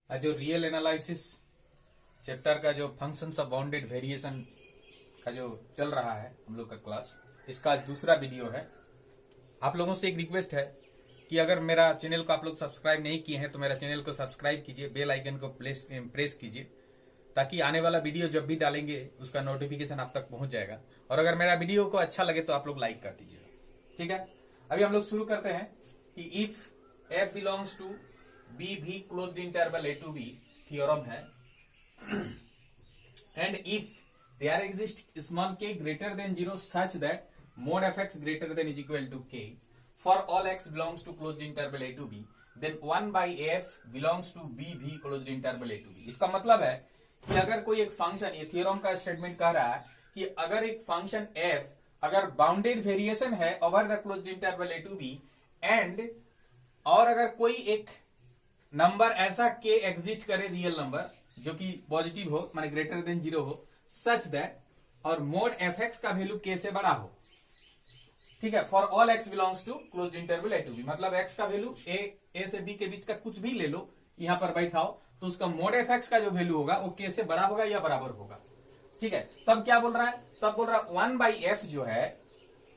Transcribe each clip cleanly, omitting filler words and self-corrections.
जो real analysis chapter का जो फंक्शंस ऑफ बाउंडेड वेरिएशन का जो चल रहा है हम लोग का क्लास, इसका आज दूसरा वीडियो है। आप लोगों से एक रिक्वेस्ट है कि अगर मेरा चैनल को आप लोग सब्सक्राइब नहीं किए हैं तो मेरा चैनल को सब्सक्राइब कीजिए, बेल आइकन को प्रेस कीजिए, ताकि आने वाला वीडियो जब भी डालेंगे उसका नोटिफिकेशन आप तक पहुंच जाएगा। और अगर मेरा वीडियो को अच्छा लगे तो आप लोग लाइक कर दीजिएगा, ठीक है। अभी हम लोग शुरू करते हैं कि if f belongs to B भी closed interval a to b theorem है, and if there exist small k greater than 0 such that mod f x greater than is equal to k for all x belongs to closed interval a to b, then 1 by f belongs to b भी closed interval a to b। इसका मतलब है कि अगर कोई एक function, ये theorem का स्टेटमेंट कह रहा है कि अगर एक फंक्शन f अगर बाउंडेड वेरिएशन है over the closed interval a to b, and और अगर कोई एक नंबर ऐसा k एग्जिस्ट करे, रियल नंबर जो कि पॉजिटिव हो, माने ग्रेटर देन 0 हो, सच दैट और मोड एफ एक्स का वैल्यू k से बड़ा हो, ठीक है, for all x belongs to closed interval a to b। मतलब x का वैल्यू a से b के बीच का कुछ भी ले लो, यहां पर बैठाओ, तो उसका मोड एफ एक्स का जो वैल्यू होगा वो k से बड़ा होगा या बराबर होगा, ठीक है। तब क्या बोल रहा है, तब बोल रहा है 1 बाई एफ जो है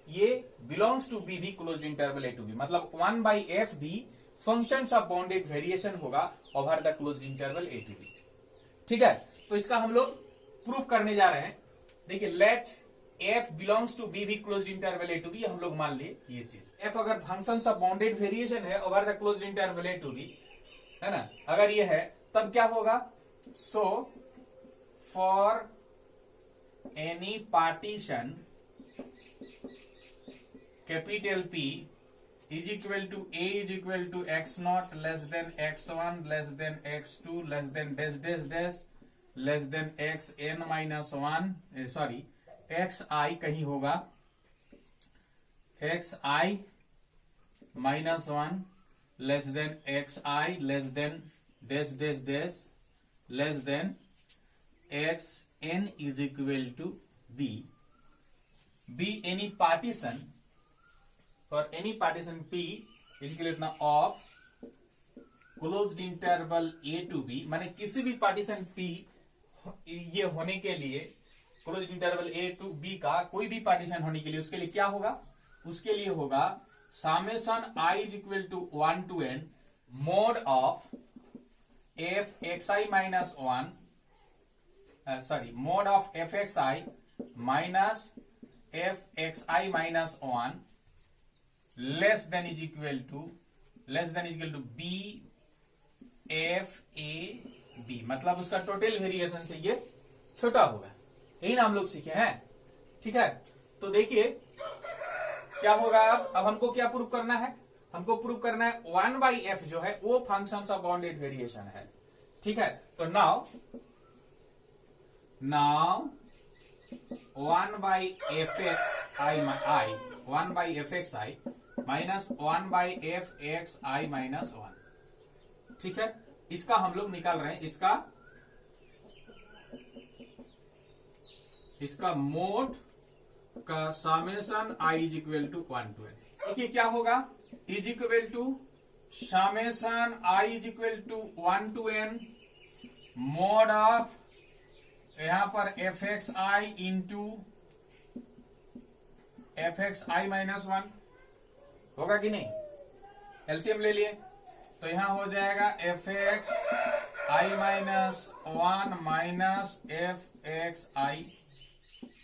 ये बिलोंग्स टू बी भी closed interval a to b। मतलब 1 बाई एफ भी फंक्शंस ऑफ बाउंडेड वेरिएशन होगा over the closed interval a to b, ठीक है। तो इसका हम लोग प्रूफ करने जा रहे हैं। देखिए, let f belongs to B भी closed interval a to b, हम लोग मान लिए ये चीज। f अगर फंक्शंस ऑफ बाउंडेड वेरिएशन है over the closed interval a to b, है ना, अगर ये है तब क्या होगा, so for any partition capital P is equal to a is equal to x0 less than x1 less than x2 less than dash dash dash less than xn minus 1, sorry xi कहीं होगा, xi minus 1 less than xi less than dash dash dash less than xn is equal to b, be any partition for any partition P इसके लिए इतना of closed interval A to B, माने किसी भी partition P ये होने के लिए, closed interval A to B का कोई भी पार्टीशन होने के लिए उसके लिए क्या होगा, उसके लिए होगा summation I is equal to 1 to n mod of f xi minus 1, sorry mod of f xi minus f xi minus 1 less than is equal to b f a b। मतलब उसका टोटल वेरिएशन से ये छोटा होगा, यही ना हम लोग सीखे हैं, ठीक है। तो देखिए क्या होगा, अब हमको क्या प्रूव करना है, हमको प्रूव करना है 1 बाई एफ जो है वो फंक्शन ऑफ बाउंडेड वेरिएशन है, ठीक है। तो now 1 by F x I 1 by F x i minus 1 by F x i minus 1, ठीक है। इसका हम लोग निकाल रहे हैं, इसका मोड का summation i is equal to 1 to n। देखिए क्या होगा, is equal to summation i is equal to 1 to n mod of यहां पर f x i into f x i minus 1 होगा कि नहीं, एलसीएम ले लिए तो यहां हो जाएगा f x i minus 1 minus f x i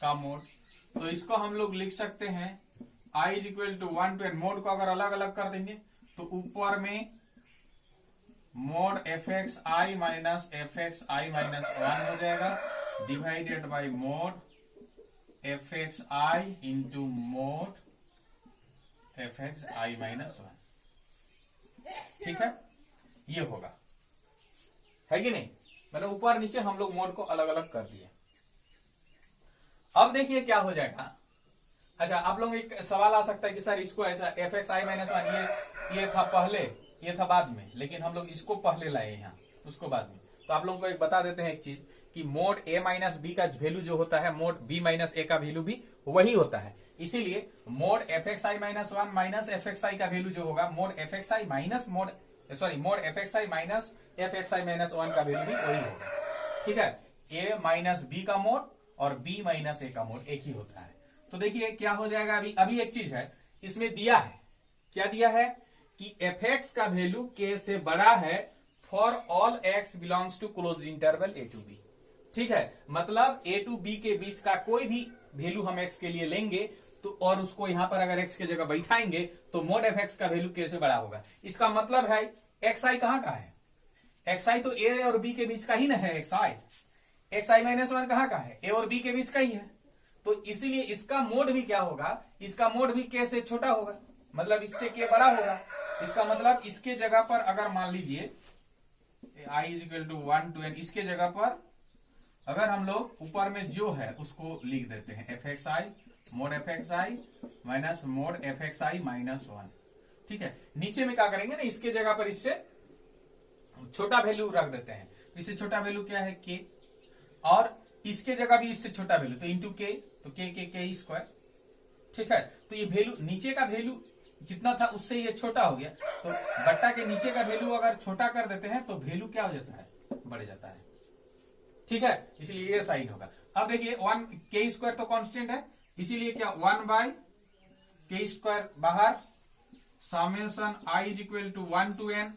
का मोड। तो इसको हम लोग लिख सकते हैं i is equal to 1 to n। Mod को अगर अलग अलग कर देंगे तो ऊपर में mod f x i minus f x i minus 1 हो जाएगा, divided by mod f x i into mod f x i minus 1, ठीक है। ये होगा, है कि नहीं, मैंने ऊपर नीचे हम लोग मोड को अलग अलग कर दिए। अब देखिए क्या हो जाएगा। अच्छा, आप लोग एक सवाल आ सकता है कि सर इसको ऐसा एफ एक्स आई माइनस 1 ये था पहले, ये था बाद में, लेकिन हम लोग इसको पहले लाए यहाँ, उसको बाद में। तो आप लोगों को एक बता देते हैं एक चीज कि मोड a माइनस बी का वैल्यू जो होता है मोड b माइनस a का वैल्यू भी वही होता है। इसीलिए mod f x i minus 1 minus f x i का वैल्यू जो होगा mod f x i minus mod sorry mod f x i minus f x i minus 1 का वैल्यू भी वही होगा। ठीक है, ए माइनस बी का मोड और बी माइनस ए का मोड एक ही होता है। तो देखिए क्या हो जाएगा, अभी एक चीज है इसमें दिया है, क्या दिया है कि एफ एक्स का वैल्यू के से बड़ा है for all x belongs to close interval a to b. ठीक है, मतलब ए टू बी के बीच का कोई भी वैल्यू हम एक्स के लिए लेंगे तो और उसको यहां पर अगर एक्स की जगह बैठाएंगे तो मोड एफ एक्स का वैल्यू के से बड़ा होगा। इसका मतलब है एक्स आई कहां का है, एक्स आई तो ए और बी के बीच का ही ना है, एक्स आई माइनस 1 कहां का है, ए और बी के बीच का ही है। तो इसीलिए इसका मोड भी क्या होगा, इसका मोड भी के से छोटा होगा, मतलब इससे के बड़ा होगा। इसका मतलब इसके जगह पर अगर मान लीजिए i is equal to 1 to n, इसके जगह पर अगर हम लोग ऊपर में जो है उसको लिख देते हैं F x I mode f x i minus mode f x i minus 1। ठीक है, नीचे में क्या करेंगे ना, इसके जगह पर इससे छोटा वैल्यू रख देते हैं। इससे छोटा वैल्यू क्या है के, और इसके जगह भी इससे छोटा वैल्यू तो इंटू के, तो के स्क्वायर। ठीक है, तो ये वैल्यू नीचे का वैल्यू जितना था उससे ये छोटा हो गया, तो बट्टा के नीचे का वैल्यू अगर छोटा कर देते हैं तो वैल्यू क्या हो जाता है, बढ़ जाता है। ठीक है, इसलिए ये साइन होगा। अब देखिए 1 के स्क्वायर तो कांस्टेंट है, इसीलिए क्या 1 बाय के स्क्वायर बाहर, summation i is equal to 1 to n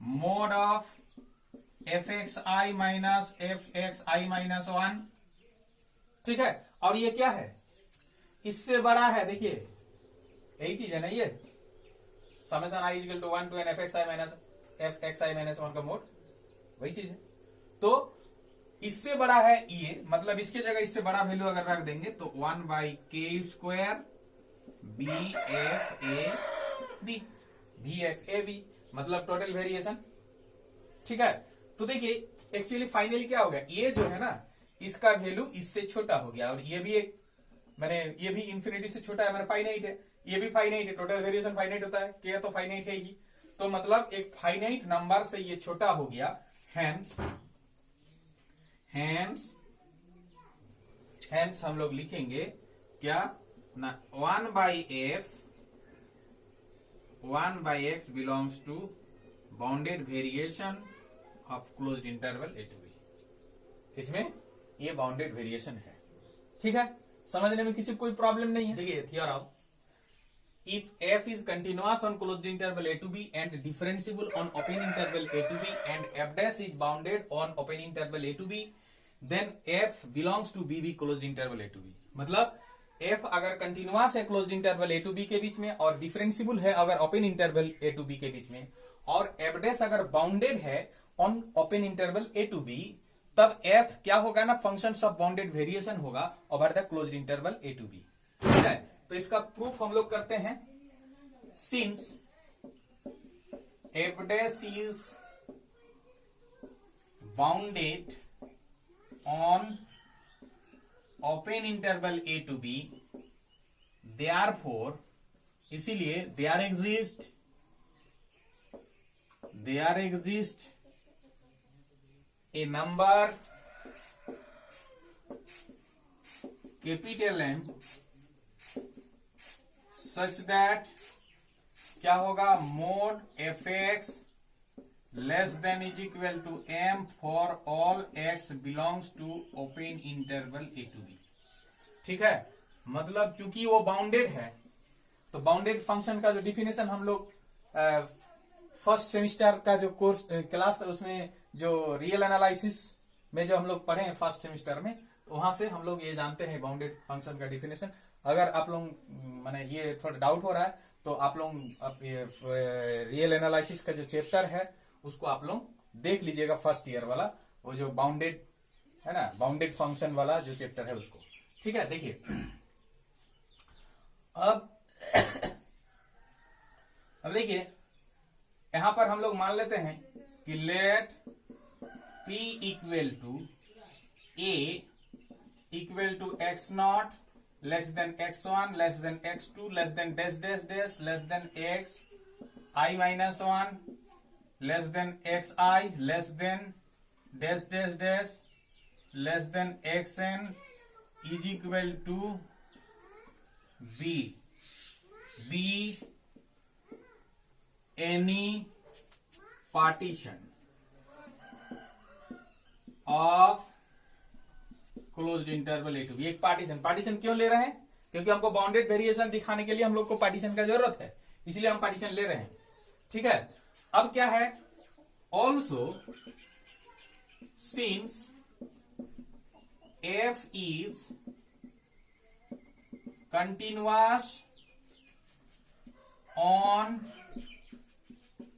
mod of f x i minus f x i minus 1। ठीक है, और ये क्या है, इससे बड़ा है, देखिए यही चीज है ना, ये summation i is equal to 1 to n f x i minus 1 का मोड वही चीज है। तो इससे बड़ा है ये, मतलब इसके जगह इससे बड़ा वैल्यू अगर रख देंगे तो 1 by k square b f a b, मतलब टोटल वेरिएशन। ठीक है, तो देखिए एक्चुअली फाइनली क्या हो गया, ये जो है ना इसका वैल्यू इससे छोटा हो गया, और ये भी एक ये भी इंफिनिटी से छोटा है, फाइनाइट है, ये भी फाइनाइट है, टोटल वेरिएशन फाइनाइट होता है, क्या तो फाइनाइट है ही, तो मतलब एक फाइनाइट नंबर से ये छोटा हो गया। हैंस हम लोग लिखेंगे क्या ना 1 by x belongs to bounded variation of closed interval a to b. इसमें ये बाउंडेड वेरिएशन है। ठीक है, समझने में किसी कोई प्रॉब्लम नहीं है। देखिए theorem, if f is continuous on closed interval a to b and differentiable on open interval a to b and f dash is bounded on open interval a to b, then f belongs to b closed interval a to b। मतलब f अगर continuous है closed interval a to b के बीच में और differentiable है अगर open interval a to b के बीच में, और f dash अगर बाउंडेड है on open interval a to b, तब f क्या होगा ना, फंक्शन ऑफ बाउंडेड वेरिएशन होगा over the closed interval a to b। ठीक है, तो इसका प्रूफ हम लोग करते हैं। Since f dash is bounded on open interval a to b, therefore, इसीलिए there exist a number capital M such that क्या होगा, mod f x less than is equal to m for all x belongs to open interval a to b. ठीक है, मतलब चूंकि वो bounded है तो बाउंडेड फंक्शन का जो डिफिनेशन हम लोग फर्स्ट सेमिस्टर का जो कोर्स क्लास था उसमें जो रियल एनालिसिस में जो हम लोग पढ़े हैं फर्स्ट सेमिस्टर में, वहां से हम लोग ये जानते हैं बाउंडेड फंक्शन का डिफिनेशन। अगर आप लोग ये थोड़ा डाउट हो रहा है तो आप लोग रियल एनालिसिस का जो चैप्टर है उसको आप लोग देख लीजिएगा, फर्स्ट ईयर वाला, वो जो बाउंडेड है ना, बाउंडेड फंक्शन वाला जो चैप्टर है उसको। ठीक है, देखिए अब देखिए यहां पर हम लोग मान लेते हैं कि let p equal to a equal to x0 less than x1 less than x2 less than dash dash dash less than x i minus 1 less than x i less than dash dash dash less than xn is equal to b any partition of closed interval a to b. एक partition क्यों ले रहे हैं? क्योंकि हमको bounded variation दिखाने के लिए हम लोग को पार्टीशन का जरूरत है, इसलिए हम पार्टीशन ले रहे हैं। ठीक है, अब क्या है, also since f is continuous on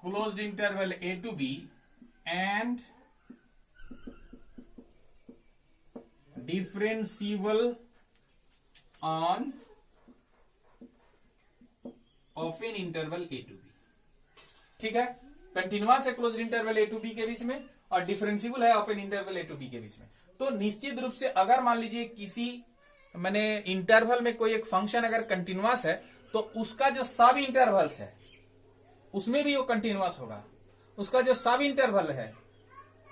closed interval a to b and differentiable on open interval a to b। ठीक है, कंटिन्यूअस है closed interval a to b के बीच में और डिफरेंशियबल है open interval a to b के बीच में। तो निश्चित रूप से अगर मान लीजिए किसी मैंने इंटरवल में कोई एक फंक्शन अगर कंटिन्यूअस है तो उसका जो सब इंटरवल्स है उसमें भी वो कंटिन्यूअस होगा। उसका जो सब इंटरवल है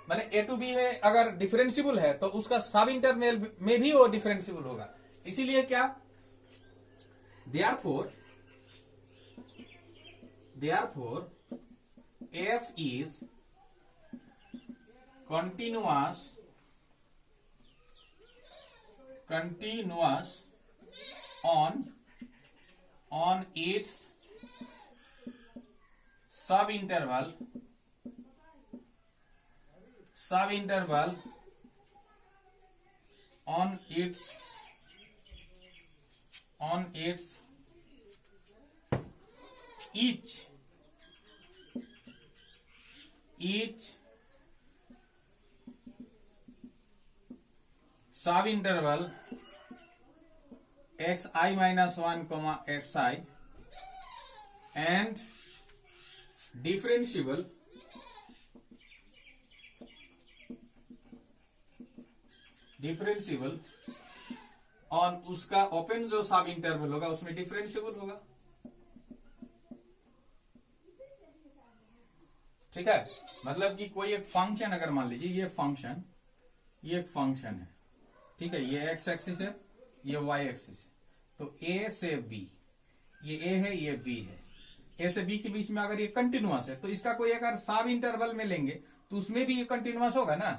माने ए टू बी में अगर डिफरेंशियबल है तो उसका सब इंटरवल में भी वो डिफरेंशियबल होगा। इसीलिए क्या, therefore F is continuous on its सब इंटरवल on its each सब interval xi minus 1 xi and differentiable on उसका ओपन जो सब इंटरवल होगा उसमें डिफरेंशियबल होगा। ठीक है, मतलब कि कोई एक फंक्शन अगर मान लीजिए ये एक फंक्शन है, ठीक है, ये एक्स एक्सिस है, ये वाई एक्सिस है, तो ए से बी, ये ए है ये बी है, ए से बी के बीच में अगर ये कंटिन्यूअस है तो इसका कोई अगर सब इंटरवल में लेंगे तो उसमें भी ये कंटिन्यूअस होगा ना।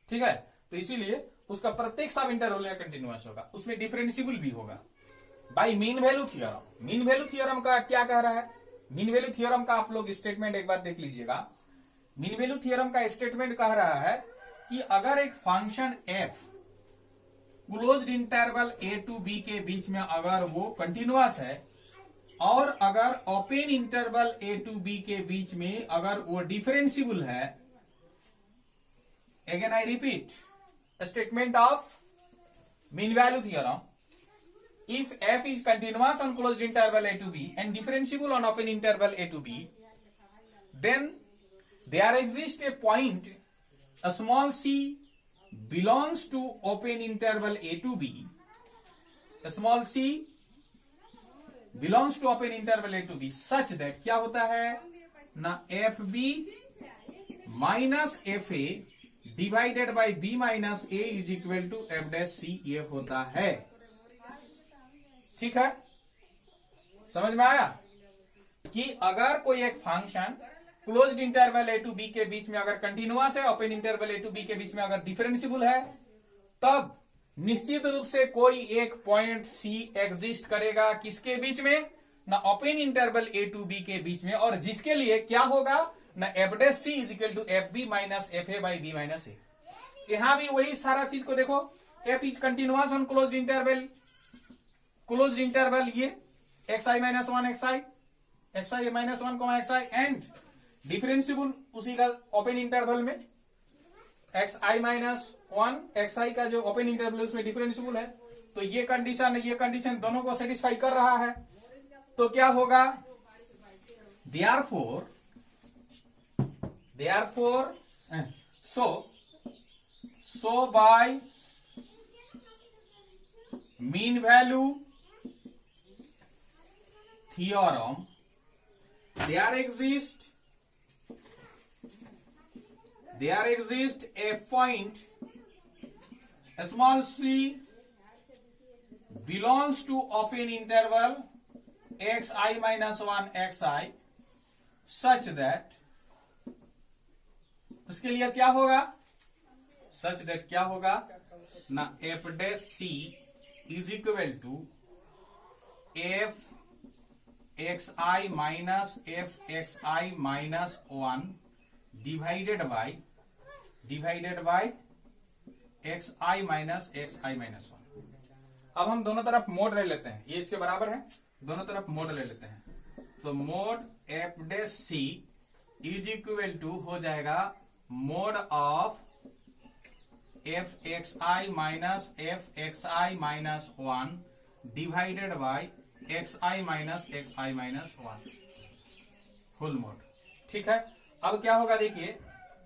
ठीक है, तो इसीलिए उसका प्रत्येक सब इंटरवल में कंटिन्यूअस होगा, उसमें डिफरेंशियबल भी होगा by mean value theorem. Mean value theorem का क्या कह रहा है, मीन वैल्यू थ्योरम का आप लोग स्टेटमेंट एक बार देख लीजिएगा। मीन वैल्यू थ्योरम का स्टेटमेंट कह रहा है कि अगर एक function f closed interval a to b के बीच में अगर वो कंटिन्यूअस है और अगर open interval a to b के बीच में अगर वो डिफरेंशियबल है, again I repeat statement of mean value theorem, if f is continuous on closed interval a to b and differentiable on open interval a to b, then there exists a point a small c belongs to open interval a to b, a small c belongs to open interval a to b such that क्या होता है ना, fb minus fa divided by b minus a is equal to f dash c, ये होता है। ठीक है, समझ में आया कि अगर कोई एक function closed interval a to b के बीच में अगर कंटिन्यूअस है, open interval a to b के बीच में अगर डिफरेंशियबल है, तब निश्चित रूप से कोई एक पॉइंट सी एग्जिस्ट करेगा किसके बीच में ना, open interval a to b के बीच में, और जिसके लिए क्या होगा ना, f dash c is equal to f b minus f a by b minus a. यहां भी वही सारा चीज को देखो, f is continuous on closed interval ये x i minus one x i minus one x i and differentiable उसी का ओपन इंटरवल में x i minus one x i का जो ओपन इंटरवल है उसमें डिफरेंशियबल है। तो ये कंडीशन दोनों को सेटिस्फाई कर रहा है, तो क्या होगा, therefore so by mean value theorem there exists a point a small c belongs to open interval xi minus 1 xi such that उसके लिए क्या होगा, सच दैट क्या होगा ना, f dash c is equal to f x i minus f x i minus 1 divided by x i minus 1। अब हम दोनों तरफ मोड ले लेते हैं, ये इसके बराबर है, दोनों तरफ मोड ले लेते हैं। तो mod f dash c is equal to हो जाएगा mod of f x i minus f x i minus 1 divided by x i minus 1 full mod. ठीक है, अब क्या होगा देखिए,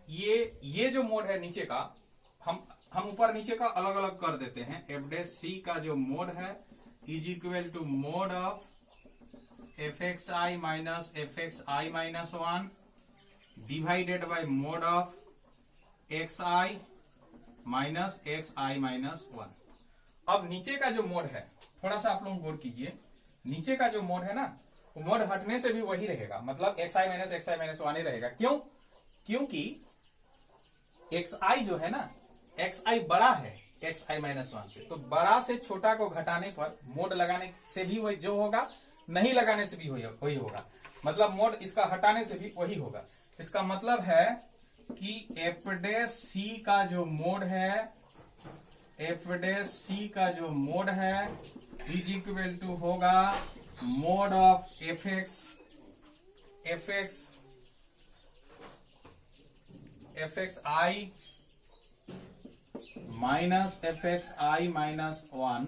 ये जो मोड है नीचे का, हम ऊपर नीचे का अलग अलग कर देते हैं। एफ डैश सी का जो मोड है is equal to mod of f x i minus f x i minus 1 divided by mod of x i minus x i minus 1। अब नीचे का जो मोड है, थोड़ा सा आप लोग गौर कीजिए, नीचे का जो मोड है ना, वो मोड हटने से भी वही रहेगा, मतलब एक्स आई माइनस 1 ही रहेगा। क्यों? क्योंकि एक्स आई जो है ना, एक्स आई बड़ा है एक्स आई माइनस 1 से, तो बड़ा से छोटा को घटाने पर मोड लगाने से भी वही जो होगा, नहीं लगाने से भी वही होगा, मतलब मोड इसका हटाने से भी वही होगा। इसका मतलब है कि एफ डैश सी का जो मोड है, एफ डैश सी का जो मोड है इज इक्वल टू होगा mode of f x i minus f x i minus 1।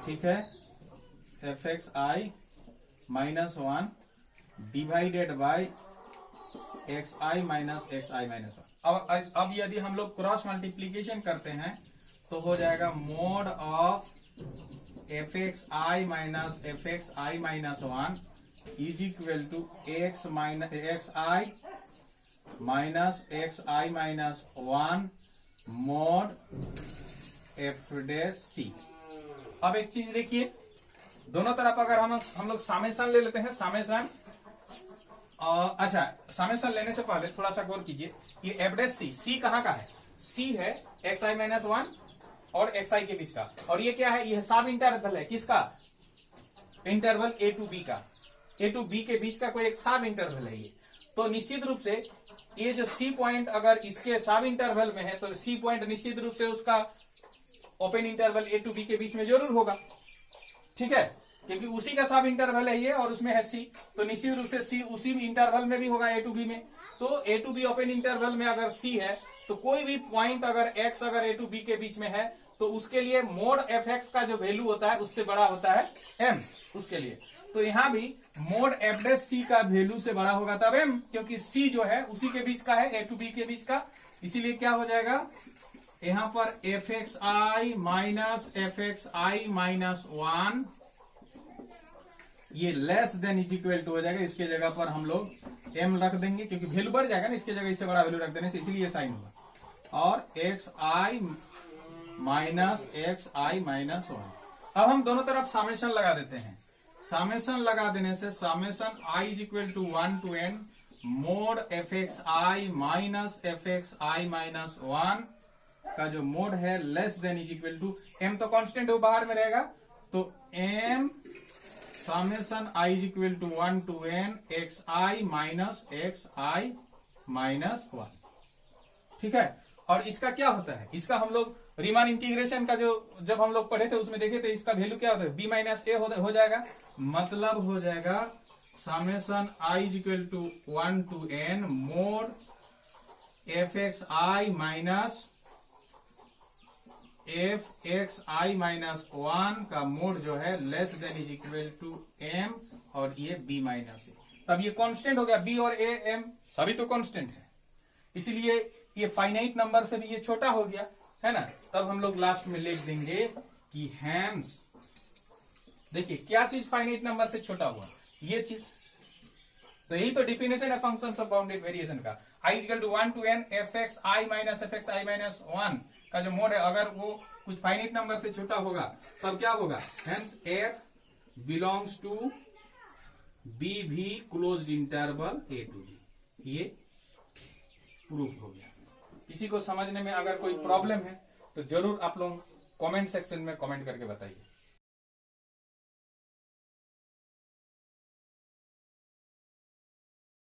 ठीक है, F x i minus 1 divided by x i minus 1। अब यदि हम लोग क्रॉस मल्टीप्लीकेशन करते हैं तो हो जाएगा mod of f x i minus f x i minus 1 is equal to x i minus x i minus 1 mod f dash c. अब एक चीज देखिए, दोनों तरफ अगर हम लोग सामेशन ले लेते हैं, सामेशन, अच्छा सामेशन लेने से पहले थोड़ा सा गौर कीजिए, ये एफ डैश सी कहाँ का है, सी है एक्स आई माइनस 1 और एक्स आई के बीच का, और ये क्या है, ये सब इंटरवल है, किसका, इंटरवल ए टू बी का, ए टू बी के बीच का कोई एक सब इंटरवल है ये। तो निश्चित रूप से ये जो सी पॉइंट अगर इसके सब इंटरवल में है, तो सी पॉइंट निश्चित रूप से उसका open interval a to b के बीच में जरूर होगा। ठीक है, क्योंकि उसी का सब इंटरवल है ये और उसमें है सी, तो निश्चित रूप से सी उसी इंटरवल में भी होगा ए टू बी में। तो ए टू बी ओपन इंटरवल में अगर सी है, तो कोई भी पॉइंट अगर एक्स अगर ए टू बी के बीच में है, तो उसके लिए मोड एफ एक्स का जो वैल्यू होता है उससे बड़ा होता है एम उसके लिए। तो यहां भी मोड एफ डैश सी का वैल्यू से बड़ा होगा तब एम, क्योंकि सी जो है उसी के बीच का है, ए टू बी के बीच का। इसीलिए क्या हो जाएगा, यहां पर f x i minus f x i minus 1 ये less than is equal to हो जाएगा। इसके जगह पर हम लोग एम रख देंगे, क्योंकि वैल्यू बढ़ जाएगा ना, इसके जगह इससे बड़ा वैल्यू रख देने से, इसलिए साइन होगा। और x i minus x i minus 1। अब हम दोनों तरफ सामेशन लगा देते हैं। सामेशन लगा देने से summation i is equal to 1 to n mod f x i minus f x i minus 1 का जो मोड है less than is equal to m, तो कांस्टेंट वो बाहर में रहेगा, तो m summation i is equal to 1 to n x i minus x i minus 1। ठीक है, और इसका क्या होता है, इसका हम लोग रीमान इंटीग्रेशन का जो जब हम लोग पढ़े थे उसमें देखे थे, इसका वैल्यू क्या होता है, बी माइनस ए हो जाएगा। मतलब हो जाएगा summation i is equal to 1 to n mod f x i minus f x i minus 1 का मोड जो है less than is equal to m, और ये बी माइनस ए। तब ये कांस्टेंट हो गया, बी और ए एम सभी तो कांस्टेंट है, इसीलिए ये फाइनाइट नंबर से भी ये छोटा हो गया है ना। तब हम लोग लास्ट में लिख देंगे कि हैंस, देखिए क्या चीज फाइनाइट नंबर से छोटा हुआ, ये चीज। तो यही तो डिफिनेशन है फंक्शंस ऑफ बाउंडेड वेरिएशन का। I equal to 1 to n f x i minus f x i minus 1 का जो मोड है, अगर वो कुछ फाइनाइट नंबर से छोटा होगा तब क्या होगा, hence f belongs to B भी closed interval a to b. ये प्रूफ हो गया। इसी को समझने में अगर कोई प्रॉब्लम है तो जरूर आप लोग कमेंट सेक्शन में कमेंट करके बताइए।